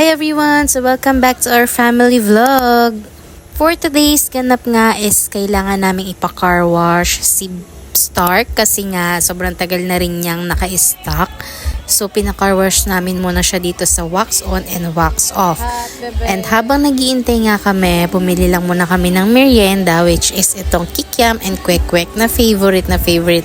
Hi everyone! So welcome back to our family vlog. For today's ganap nga is kailangan naming ipa-car wash si Stark kasi nga sobrang tagal na rin niyang naka-stock. So pina-car wash namin muna siya dito sa wax on and wax off. And habang nag-iintay nga kami, bumili lang muna kami ng merienda which is itong kikiam and kwek-kwek na favorite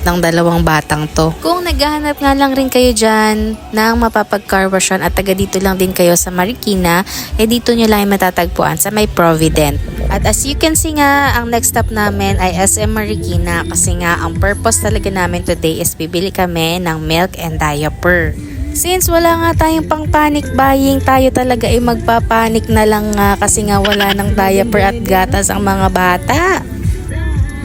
ng dalawang batang to. Kung naghahanap nga lang rin kayo dyan ng mapapag-car washan at taga dito lang din kayo sa Marikina, dito nyo lang matatagpuan sa may Provident. At as you can see nga, ang next stop namin ay SM Marikina kasi nga ang purpose talaga namin today is bibili kami ng milk and diaper. Since wala nga tayong pang panic buying, tayo talaga ay magpapanik na lang nga kasi nga wala ng diaper at gatas ang mga bata.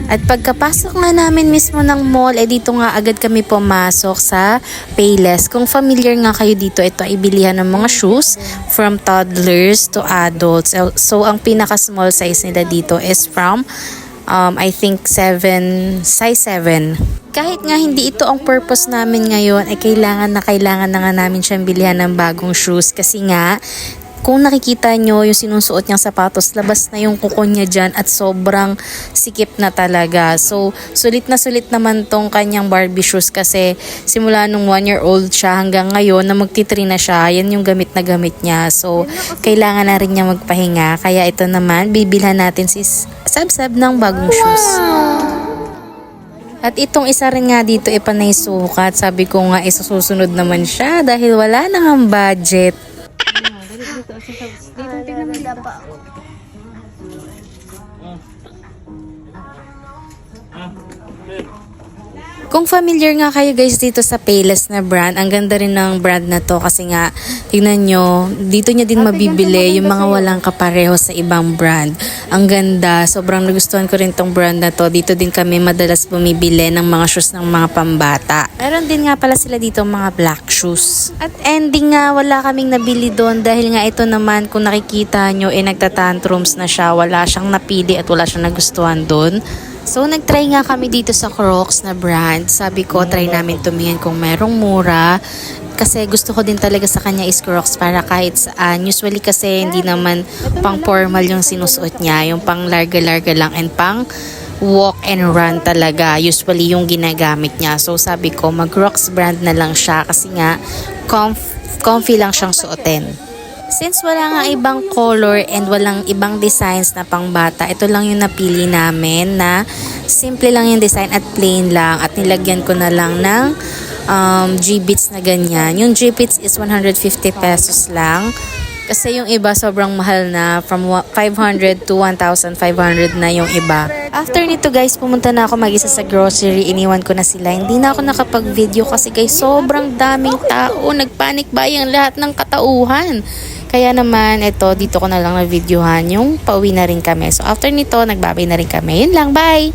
At pagkapasok nga namin mismo ng mall, dito nga agad kami pumasok sa Payless. Kung familiar nga kayo dito, ito ay bilihan ng mga shoes from toddlers to adults. So ang pinaka-small size nila dito is from I think size 7. Kahit nga hindi ito ang purpose namin ngayon, kailangan na nga namin siyang bilihan ng bagong shoes kasi nga kung nakikita nyo yung sinusuot niyang sapatos, labas na yung kuko niya dyan at sobrang sikip na talaga. So, sulit naman tong kanyang Barbie shoes kasi simula nung 1-year-old siya hanggang ngayon na magti-3 na siya, yan yung gamit na gamit niya. So, kailangan na rin niya magpahinga. Kaya ito naman, bibilhan natin si Sab-Sab ng bagong shoes. At itong isa rin nga dito panay sukat. Sabi ko nga susunod naman siya dahil wala nang budget. Kung familiar nga kayo guys dito sa Payless na brand, ang ganda rin ng brand na to kasi nga, tignan nyo, dito nyo din mabibili yung mga walang kapareho sa ibang brand. Ang ganda, sobrang nagustuhan ko rin tong brand na to. Dito din kami madalas bumibili ng mga shoes ng mga pambata. Meron din nga pala sila dito mga black shoes. At ending nga, wala kaming nabili doon dahil nga ito naman, kung nakikita nyo, nagtatantrums na siya. Wala siyang napili at wala siyang nagustuhan doon. So, nag-try nga kami dito sa Crocs na brand. Sabi ko, try namin tumingin kung merong mura. Kasi gusto ko din talaga sa kanya is Crocs para kahit saan. Usually kasi hindi naman pang formal yung sinusuot niya. Yung pang larga-larga lang and pang walk and run talaga. Usually yung ginagamit niya. So, sabi ko, mag-Crocs brand na lang siya kasi nga comfy lang siyang suotin. Since wala nga ibang color and walang ibang designs na pangbata, ito lang yung napili namin na simple lang yung design at plain lang at nilagyan ko na lang ng G-Beats na ganyan. Yung G-Beats is 150 pesos lang kasi yung iba sobrang mahal na, from 500 to 1,500 na yung iba. After nito guys, pumunta na ako mag-isa sa grocery, iniwan ko na sila. Hindi na ako nakapag-video kasi guys sobrang daming tao, nagpanic buying lahat ng katauhan. Kaya naman, dito ko na lang na videohan yung pauwi na rin kami. So, after nito, nagbabay na rin kami. Yun lang, bye!